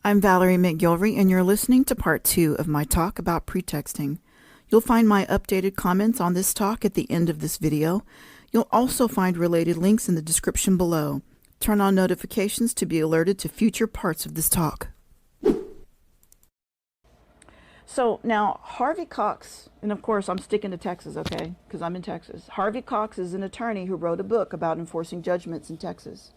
I'm Valerie McGilvrey, and you're listening to part 2 of my talk about pretexting. You'll find my updated comments on this talk at the end of this video. You'll also find related links in the description below. Turn on notifications to be alerted to future parts of this talk. So now Harvey Cox, and of course I'm sticking to Texas, okay, because I'm in Texas. Harvey Cox is an attorney who wrote a book about enforcing judgments in Texas.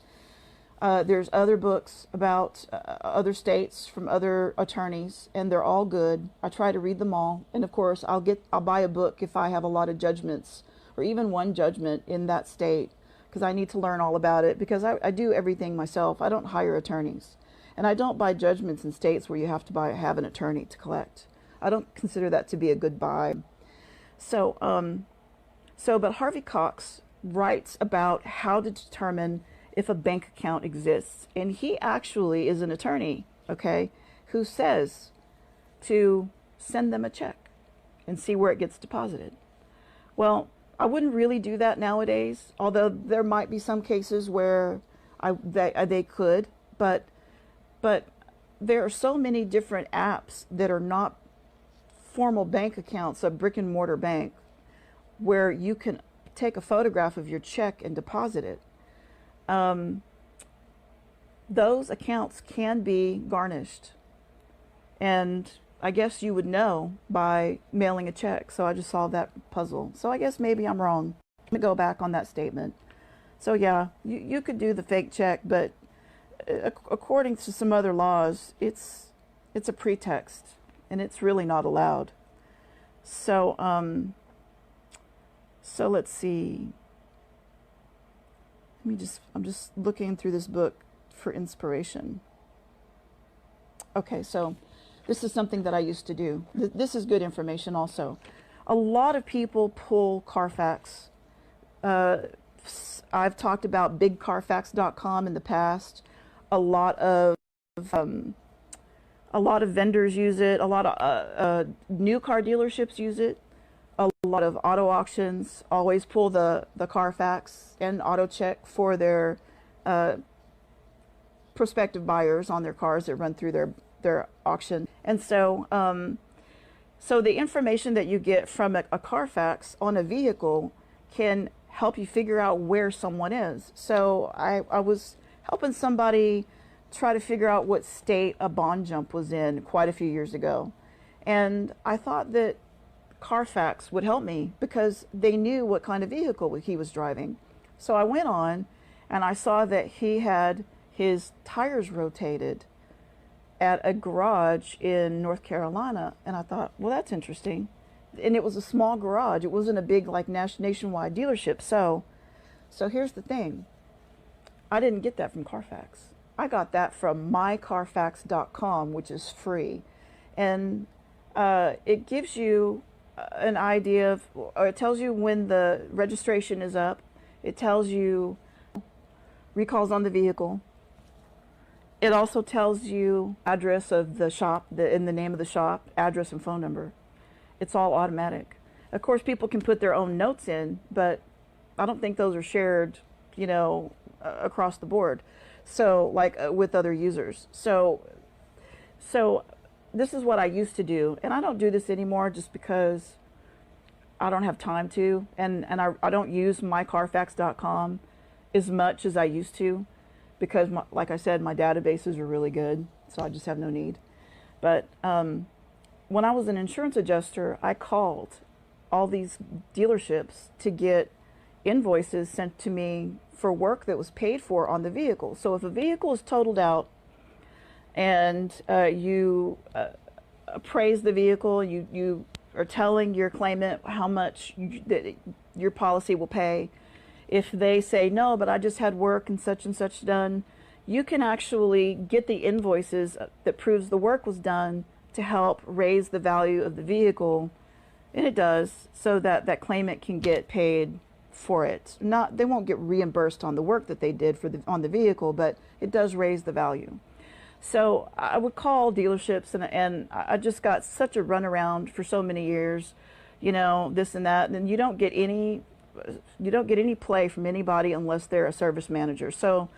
There's other books about other states from other attorneys, and they're all good. I try to read them all, and of course I'll buy a book if I have a lot of judgments or even one judgment in that state, because I need to learn all about it, because I do everything myself. I don't hire attorneys, and I don't buy judgments in states where you have to have an attorney to collect. I don't consider that to be a good buy. But Harvey Cox writes about how to determine if a bank account exists. And he actually is an attorney, okay, who says to send them a check and see where it gets deposited. Well, I wouldn't really do that nowadays, although there might be some cases where they could, but there are so many different apps that are not formal bank accounts, a brick and mortar bank, where you can take a photograph of your check and deposit it. Those accounts can be garnished, and I guess you would know by mailing a check. So I just solved that puzzle. So I guess maybe I'm wrong. I'm gonna go back on that statement. So yeah, you could do the fake check, but according to some other laws, it's a pretext, and it's really not allowed. So so let's see. I'm just looking through this book for inspiration. Okay, so this is something that I used to do. This is good information also. A lot of people pull Carfax. I've talked about bigcarfax.com in the past. A lot of vendors use it. A lot of new car dealerships use it. A lot of auto auctions always pull the Carfax and auto check for their prospective buyers on their cars that run through their auction. And so so the information that you get from a Carfax on a vehicle can help you figure out where someone is. So I was helping somebody try to figure out what state a bond jump was in quite a few years ago, and I thought that Carfax would help me because they knew what kind of vehicle he was driving. So I went on and I saw that he had his tires rotated at a garage in North Carolina, and I thought, well, that's interesting. And it was a small garage. It wasn't a big like nationwide dealership. So here's the thing. I didn't get that from Carfax. I got that from mycarfax.com, which is free. And it gives you an idea of, or it tells you when the registration is up. It tells you recalls on the vehicle. It also tells you address of the shop, in the name of the shop, address and phone number. It's all automatic. Of course, people can put their own notes in, but I don't think those are shared, across the board. So like with other users. So this is what I used to do, and I don't do this anymore just because I don't have time to, and I don't use mycarfax.com as much as I used to, because like I said, my databases are really good, so I just have no need. But when I was an insurance adjuster, I called all these dealerships to get invoices sent to me for work that was paid for on the vehicle. So if a vehicle is totaled out and you appraise the vehicle, you are telling your claimant how much that your policy will pay. If they say, no, but I just had work and such done, you can actually get the invoices that proves the work was done to help raise the value of the vehicle, and it does, so that that claimant can get paid for it. They won't get reimbursed on the work that they did on the vehicle, but it does raise the value. So I would call dealerships, and I just got such a runaround for so many years, this and that, and you don't get any play from anybody unless they're a service manager. So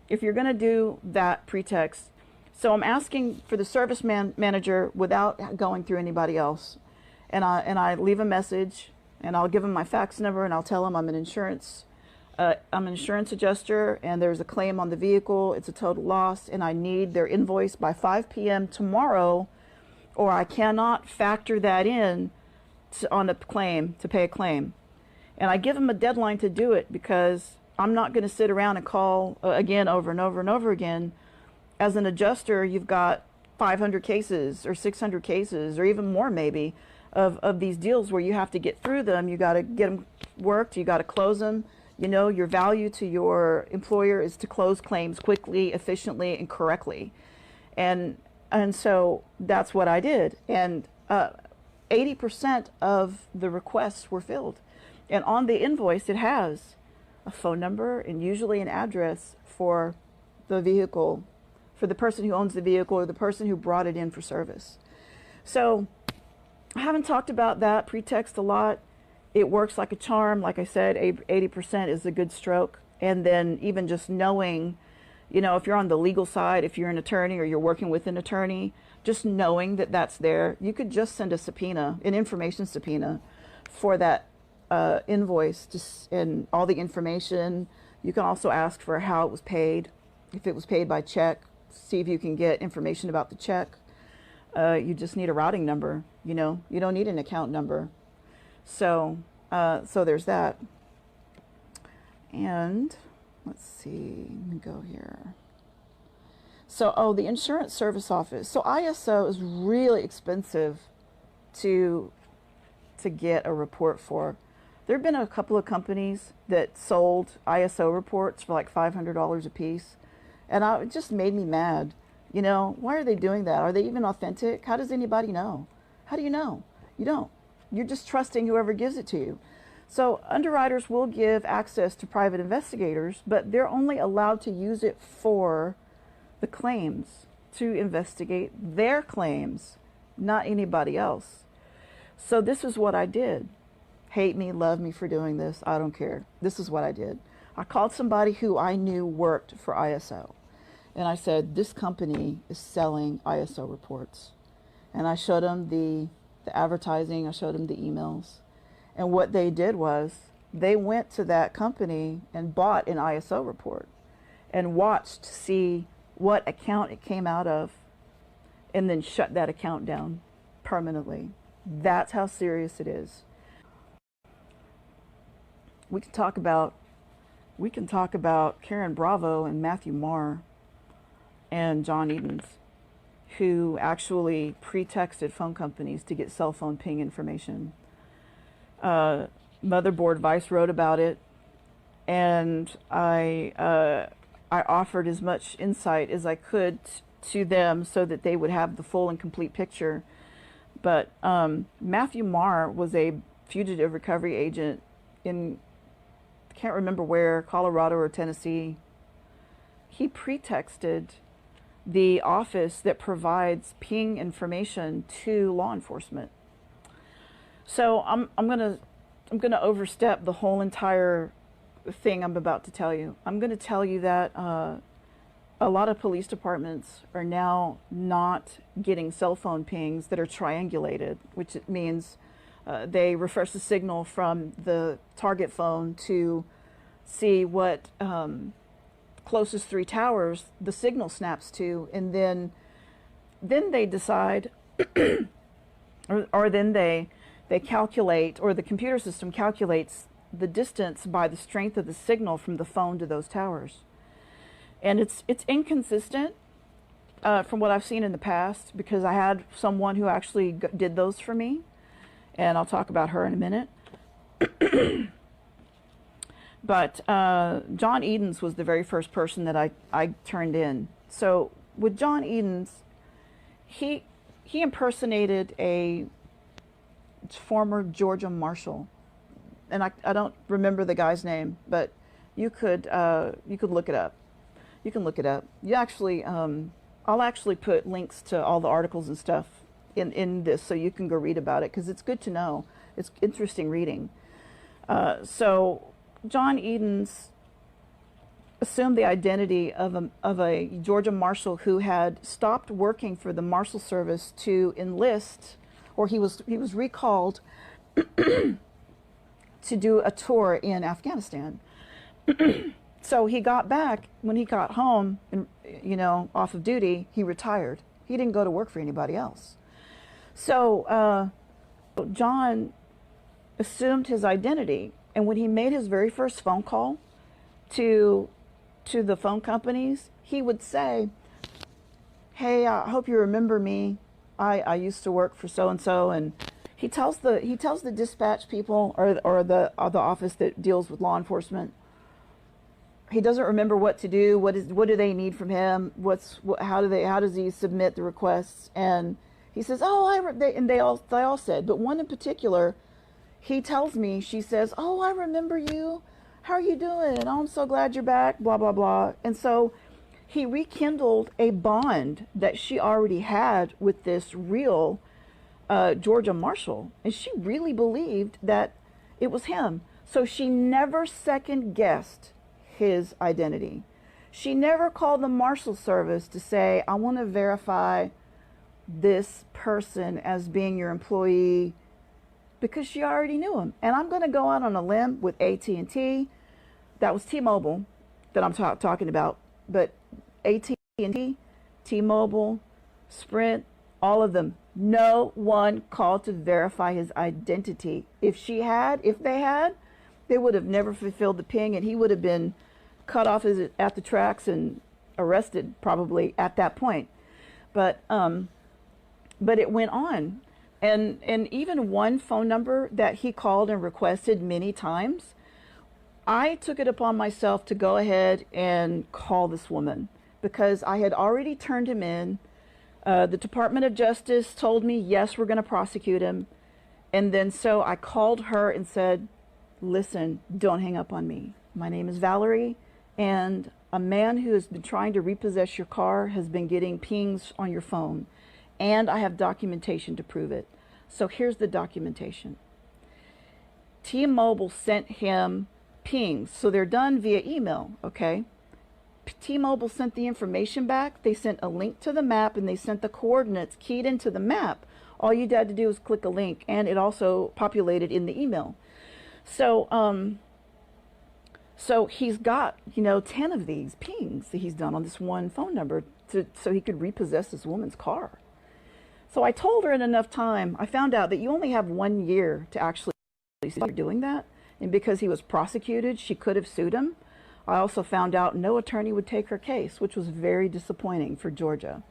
if you're going to do that pretext, So I'm asking for the service manager without going through anybody else. And I leave a message, and I'll give them my fax number, and I'll tell them I'm an insurance adjuster, and there's a claim on the vehicle. It's a total loss, and I need their invoice by 5 p.m. tomorrow, or I cannot factor that in on a claim, to pay a claim. And I give them a deadline to do it, because I'm not going to sit around and call again over and over and over again. As an adjuster, you've got 500 cases or 600 cases or even more maybe of these deals where you have to get through them. You got to get them worked. You got to close them. You know, your value to your employer is to close claims quickly, efficiently, and correctly. And so that's what I did. And 80% of the requests were filled. And on the invoice, it has a phone number and usually an address for the vehicle, for the person who owns the vehicle or the person who brought it in for service. So I haven't talked about that pretext a lot. It works like a charm. Like I said, 80% is a good stroke. And then even just knowing, you know, if you're on the legal side, if you're an attorney or you're working with an attorney, just knowing that that's there, you could just send a subpoena, an information subpoena for that invoice and all the information. You can also ask for how it was paid. If it was paid by check, see if you can get information about the check. You just need a routing number, you know, you don't need an account number. So there's that. And let's see, let me go here. So, the insurance service office. So ISO is really expensive to get a report for. There have been a couple of companies that sold ISO reports for like $500 a piece. And it just made me mad. You know, why are they doing that? Are they even authentic? How does anybody know? How do you know? You don't. You're just trusting whoever gives it to you. So underwriters will give access to private investigators, but they're only allowed to use it for the claims, to investigate their claims, not anybody else. So this is what I did. Hate me, love me for doing this, I don't care. This is what I did. I called somebody who I knew worked for ISO. And I said, this company is selling ISO reports. And I showed them the advertising, I showed them the emails. And what they did was, they went to that company and bought an ISO report and watched to see what account it came out of and then shut that account down permanently. That's how serious it is. We can talk about Karen Bravo and Matthew Marr and John Edens, who actually pretexted phone companies to get cell phone ping information. Motherboard Vice wrote about it, and I offered as much insight as I could to them so that they would have the full and complete picture. But Matthew Marr was a fugitive recovery agent in, I can't remember where, Colorado or Tennessee. He pretexted the office that provides ping information to law enforcement. So I'm gonna overstep the whole entire thing I'm about to tell you. I'm gonna tell you that a lot of police departments are now not getting cell phone pings that are triangulated, which means they refresh the signal from the target phone to see what closest 3 towers the signal snaps to, and then they decide or then they calculate, or the computer system calculates the distance by the strength of the signal from the phone to those towers. And it's inconsistent from what I've seen in the past, because I had someone who actually did those for me, and I'll talk about her in a minute. But John Edens was the very first person that I turned in. So with John Edens, he impersonated a former Georgia Marshal, and I don't remember the guy's name, but you could look it up. You can look it up. You actually, I'll actually put links to all the articles and stuff in this, so you can go read about it, because it's good to know. It's interesting reading. So John Edens assumed the identity of a Georgia marshal who had stopped working for the Marshal Service to enlist, or he was recalled to do a tour in Afghanistan. So he got back. When he got home and, you know, off of duty, he retired. He didn't go to work for anybody else. So John assumed his identity, and when he made his very first phone call to the phone companies, he would say, "Hey, I hope you remember me. I used to work for so and so." And he tells the dispatch people, or the office that deals with law enforcement, he doesn't remember what to do. What do they need from him? How does he submit the requests? And he says, "Oh, they all said," but one in particular, he tells me, she says, "Oh, I remember you. How are you doing? Oh, I'm so glad you're back, blah, blah, blah." And so he rekindled a bond that she already had with this real Georgia marshal. And she really believed that it was him. So she never second guessed his identity. She never called the Marshal Service to say, "I want to verify this person as being your employee," because she already knew him. And I'm going to go out on a limb with AT&T. That was T-Mobile that I'm talking about. But AT&T, T-Mobile, Sprint, all of them, no one called to verify his identity. If they had, they would have never fulfilled the ping, and he would have been cut off at the tracks and arrested probably at that point. But it went on. And even one phone number that he called and requested many times, I took it upon myself to go ahead and call this woman, because I had already turned him in. The Department of Justice told me, yes, we're going to prosecute him. And then so I called her and said, "Listen, don't hang up on me. My name is Valerie, and a man who has been trying to repossess your car has been getting pings on your phone, and I have documentation to prove it. So here's the documentation." T-Mobile sent him pings, so they're done via email, okay? T-Mobile sent the information back. They sent a link to the map, and they sent the coordinates keyed into the map. All you had to do was click a link, and it also populated in the email. So so he's got, 10 of these pings that he's done on this one phone number so he could repossess this woman's car. So I told her in enough time. I found out that you only have 1 year to actually start doing that. And because he was prosecuted, she could have sued him. I also found out no attorney would take her case, which was very disappointing for Georgia.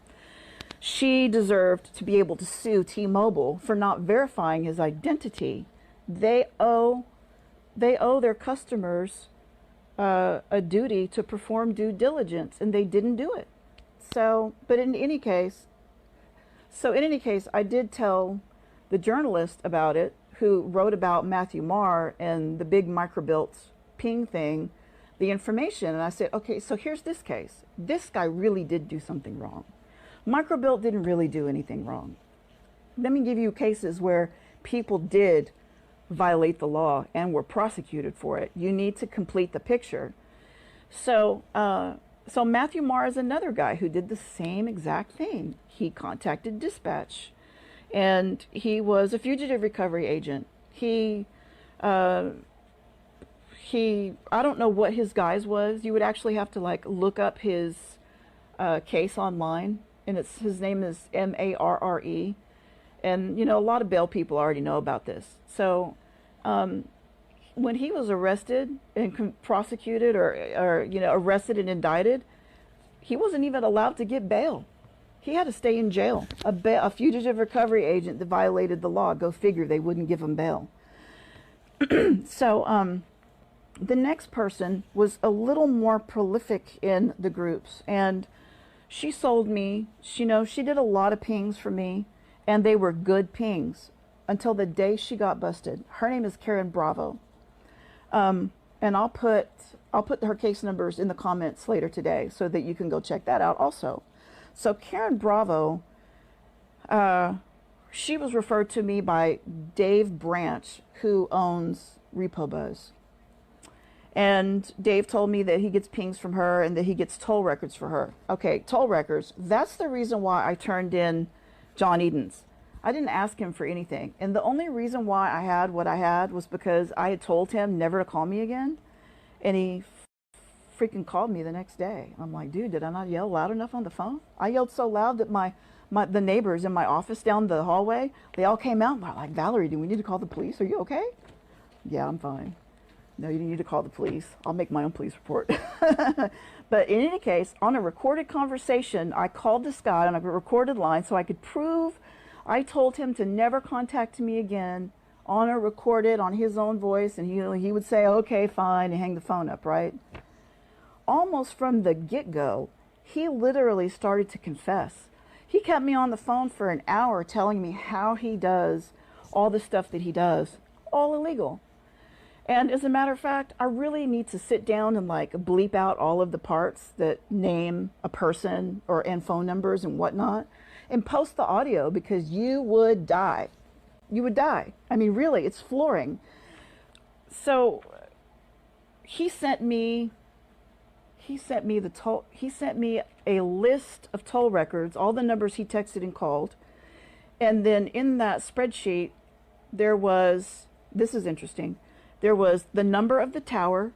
She deserved to be able to sue T-Mobile for not verifying his identity. They owe their customers a duty to perform due diligence, and they didn't do it. But in any case, I did tell the journalist about it, who wrote about Matthew Marr and the big microbuilt ping thing, the information. And I said, okay, so here's this case. This guy really did do something wrong. Microbuilt didn't really do anything wrong. Let me give you cases where people did violate the law and were prosecuted for it. You need to complete the picture. So Matthew Marr is another guy who did the same exact thing. He contacted dispatch, and he was a fugitive recovery agent. I don't know what his guise was. You would actually have to look up his case online, and his name is Marre. And a lot of bail people already know about this. So when he was arrested and prosecuted, or arrested and indicted, he wasn't even allowed to get bail. He had to stay in jail. A fugitive recovery agent that violated the law. Go figure, they wouldn't give him bail. So the next person was a little more prolific in the groups, and she sold me. She did a lot of pings for me, and they were good pings until the day she got busted. Her name is Karen Bravo, and I'll put her case numbers in the comments later today so that you can go check that out also. So Karen Bravo, she was referred to me by Dave Branch, who owns RepoBuzz. And Dave told me that he gets pings from her and that he gets toll records for her. Okay, toll records. That's the reason why I turned in John Eden's. I didn't ask him for anything. And the only reason why I had what I had was because I had told him never to call me again. And he freaking called me the next day. I'm like, dude, did I not yell loud enough on the phone? I yelled so loud that the neighbors in my office down the hallway, they all came out and were like, Valerie, do we need to call the police? Are you okay? Yeah, I'm fine. No, you need to call the police. I'll make my own police report. But in any case, on a recorded conversation, I called this guy on a recorded line so I could prove I told him to never contact me again on a recorded, on his own voice, and he would say, okay, fine, and hang the phone up, right? Almost from the get-go, he literally started to confess. He kept me on the phone for an hour telling me how he does all the stuff that he does, all illegal. And as a matter of fact, I really need to sit down and like bleep out all of the parts that name a person and phone numbers and whatnot and post the audio, because you would die. You would die. I mean, really, it's flooring. So he sent me a list of toll records, all the numbers he texted and called. And then in that spreadsheet, there was, this is interesting, there was the number of the tower,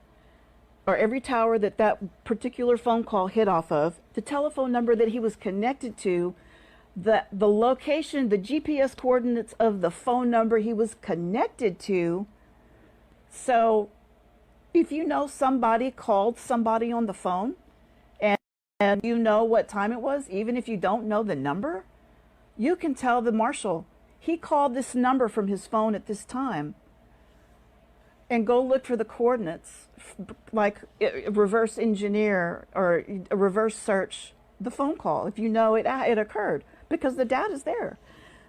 or every tower that that particular phone call hit off of, the telephone number that he was connected to, the location, the GPS coordinates of the phone number he was connected to. So if you know somebody called somebody on the phone and you know what time it was, even if you don't know the number, you can tell the marshal, he called this number from his phone at this time, and go look for the coordinates, like reverse engineer or reverse search the phone call if you know it occurred, because the data's there,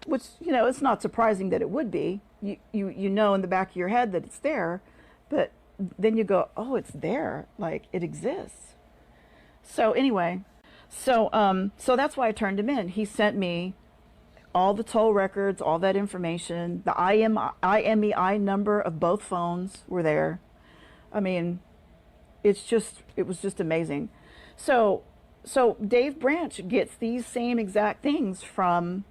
which, you know, it's not surprising that it would be. You know in the back of your head that it's there, but then you go, oh, it's there, like it exists. So anyway, so that's why I turned him in. He sent me all the toll records, all that information, the IMEI number of both phones were there. I mean, it was just amazing. So Dave Branch gets these same exact things from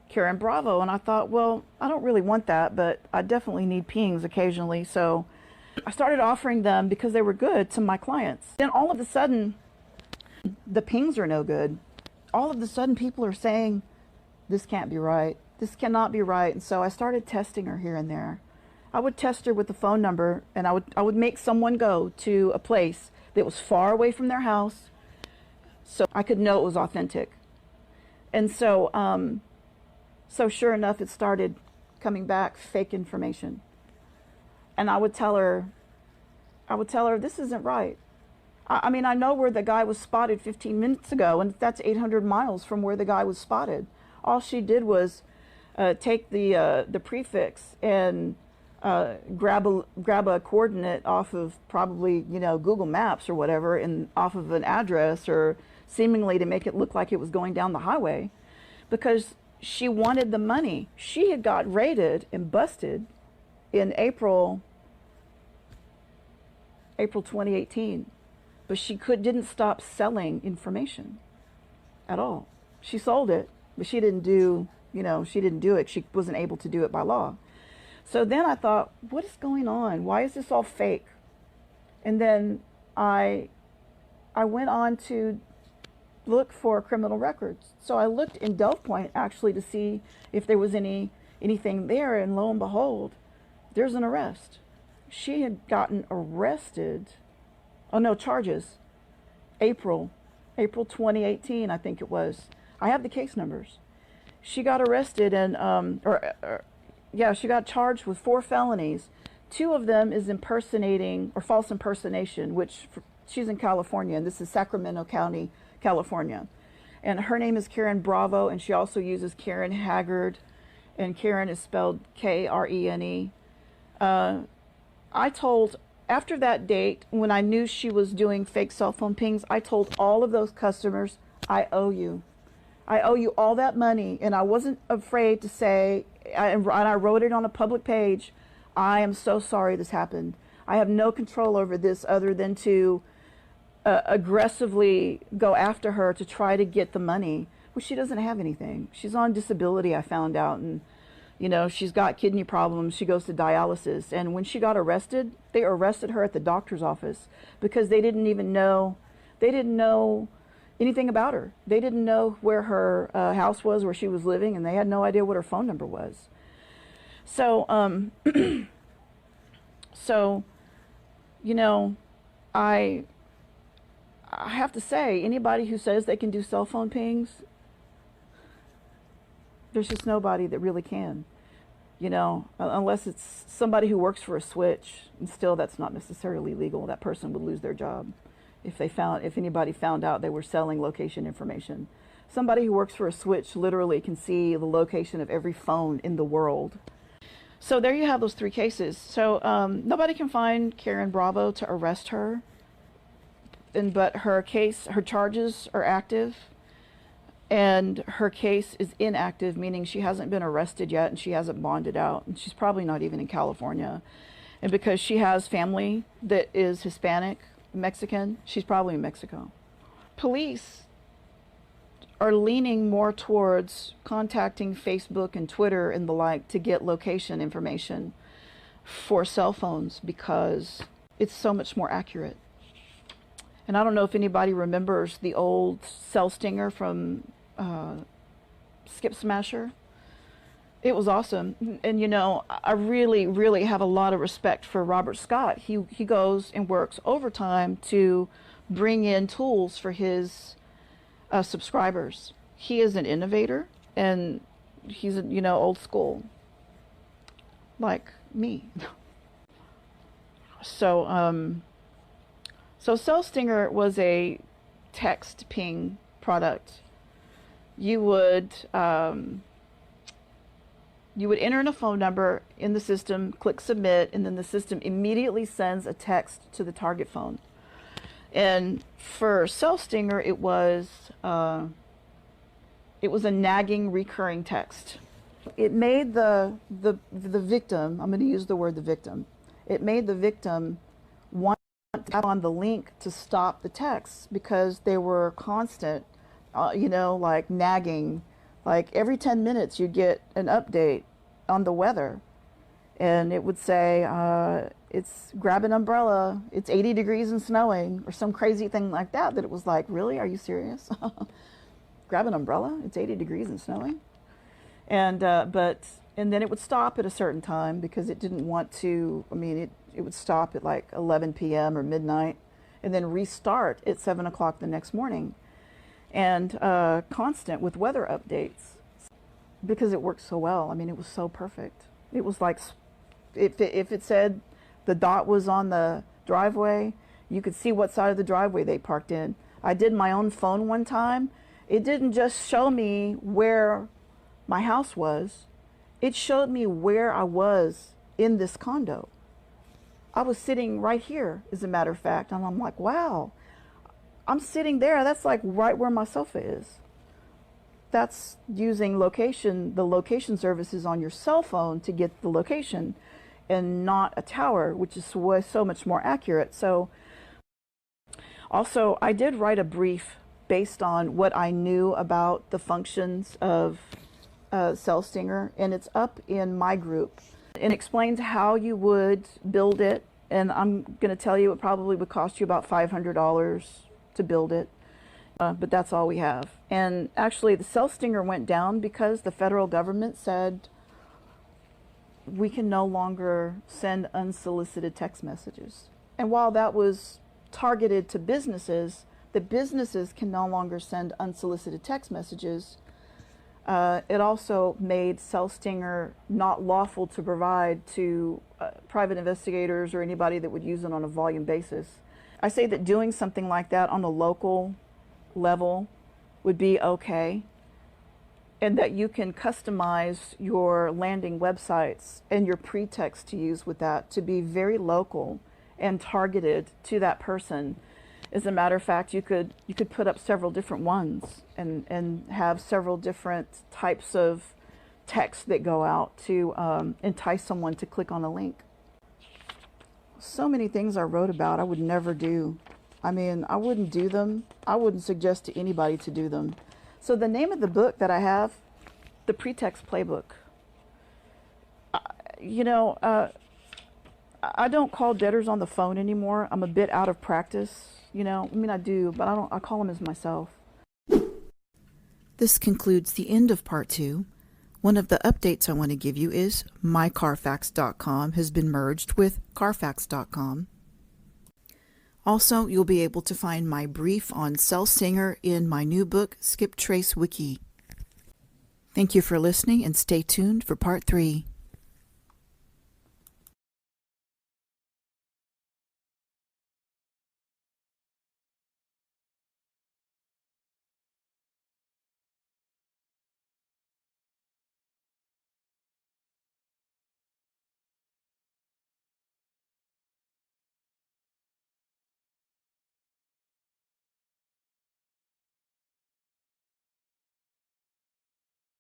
Karen Bravo, and I thought, well, I don't really want that, but I definitely need pings occasionally. So I started offering them because they were good to my clients. Then all of a sudden, the pings are no good. All of a sudden, people are saying, this can't be right. This cannot be right. And so I started testing her here and there. I would test her with the phone number, and I would make someone go to a place that was far away from their house so I could know it was authentic. And so, so sure enough, it started coming back fake information. And I would tell her, this isn't right. I mean, I know where the guy was spotted 15 minutes ago, and that's 800 miles from where the guy was spotted. All she did was take the prefix and grab a coordinate off of probably, you know, Google Maps or whatever, and off of an address, or seemingly to make it look like it was going down the highway, because she wanted the money. She had got raided and busted in April 2018, but she didn't stop selling information at all. She sold it, but she didn't do, you know, she didn't do it. She wasn't able to do it by law. So then I thought, what is going on? Why is this all fake? And then I went on to look for criminal records. So I looked in Delve Point actually to see if there was anything there, and lo and behold, there's an arrest. She had gotten arrested, oh no, charges, April 2018, I think it was. I have the case numbers. She got arrested and, she got charged with 4 felonies. 2 of them is impersonating or false impersonation, which she's in California, and this is Sacramento County, California. And her name is Karen Bravo, and she also uses Karen Haggard, and Karen is spelled Krene. I told, after that date, when I knew she was doing fake cell phone pings, I told all of those customers, I owe you. I owe you all that money. And I wasn't afraid to say, and I wrote it on a public page, I am so sorry this happened. I have no control over this other than to aggressively go after her to try to get the money. Well, she doesn't have anything. She's on disability, I found out, and you know, she's got kidney problems. She goes to dialysis. And when she got arrested, they arrested her at the doctor's office because they didn't know anything about her. They didn't know where her house was, where she was living, and they had no idea what her phone number was. So, so, you know, I have to say, anybody who says they can do cell phone pings, there's just nobody that really can, you know, unless it's somebody who works for a switch, and still that's not necessarily legal. That person would lose their job if anybody found out they were selling location information. Somebody who works for a switch literally can see the location of every phone in the world. So there you have those 3 cases. So nobody can find Karen Bravo to arrest her, but her charges are active. And her case is inactive, meaning she hasn't been arrested yet and she hasn't bonded out. And she's probably not even in California. And because she has family that is Hispanic, Mexican, she's probably in Mexico. Police are leaning more towards contacting Facebook and Twitter and the like to get location information for cell phones because it's so much more accurate. And I don't know if anybody remembers the old cell stinger from Skip Smasher. It was awesome. And you know, I really, really have a lot of respect for Robert Scott. He goes and works overtime to bring in tools for his subscribers. He is an innovator, and he's, you know, old school, like me. So, so Cell Stinger was a text ping product. You would enter in a phone number in the system, click submit, and then the system immediately sends a text to the target phone. And for Cell Stinger, it was a nagging, recurring text. It made the victim, I'm going to use the word the victim, it made the victim want to tap on the link to stop the texts because they were constant, you know, like nagging. Like every 10 minutes you get an update on the weather, and it would say, it's grab an umbrella, it's 80 degrees and snowing, or some crazy thing like that, that it was like, really, are you serious? Grab an umbrella, it's 80 degrees and snowing? And and then it would stop at a certain time because it didn't want to, I mean, it would stop at like 11 p.m. or midnight and then restart at 7 o'clock the next morning. And constant with weather updates because it worked so well. I mean, it was so perfect. It was like, if it said the dot was on the driveway, you could see what side of the driveway they parked in. I did my own phone one time. It didn't just show me where my house was. It showed me where I was in this condo. I was sitting right here, as a matter of fact, and I'm like, wow, I'm sitting there. That's like right where my sofa is. That's using the location services on your cell phone to get the location and not a tower, which is so much more accurate. So also, I did write a brief based on what I knew about the functions of Cell Stinger, and it's up in my group. It explains how you would build it, and I'm going to tell you it probably would cost you about $500 to build it, but that's all we have. And actually, the Cell Stinger went down because the federal government said we can no longer send unsolicited text messages. And while that was targeted to businesses, the businesses can no longer send unsolicited text messages. It also made Cell Stinger not lawful to provide to private investigators or anybody that would use it on a volume basis. I say that doing something like that on a local level would be okay, and that you can customize your landing websites and your pretext to use with that to be very local and targeted to that person. As a matter of fact, you could put up several different ones and have several different types of text that go out to entice someone to click on a link. so many things I wrote about I would never do. I mean, I wouldn't do them. I wouldn't suggest to anybody to do them. So the name of the book that I have, the Pretext Playbook. I don't call debtors on the phone anymore. I'm a bit out of practice. I mean, I do, but I call them as myself. This concludes the end of part 2. One of the updates I want to give you is mycarfax.com has been merged with carfax.com. Also, you'll be able to find my brief on Cell Singer in my new book, Skip Trace Wiki. Thank you for listening and stay tuned for part 3.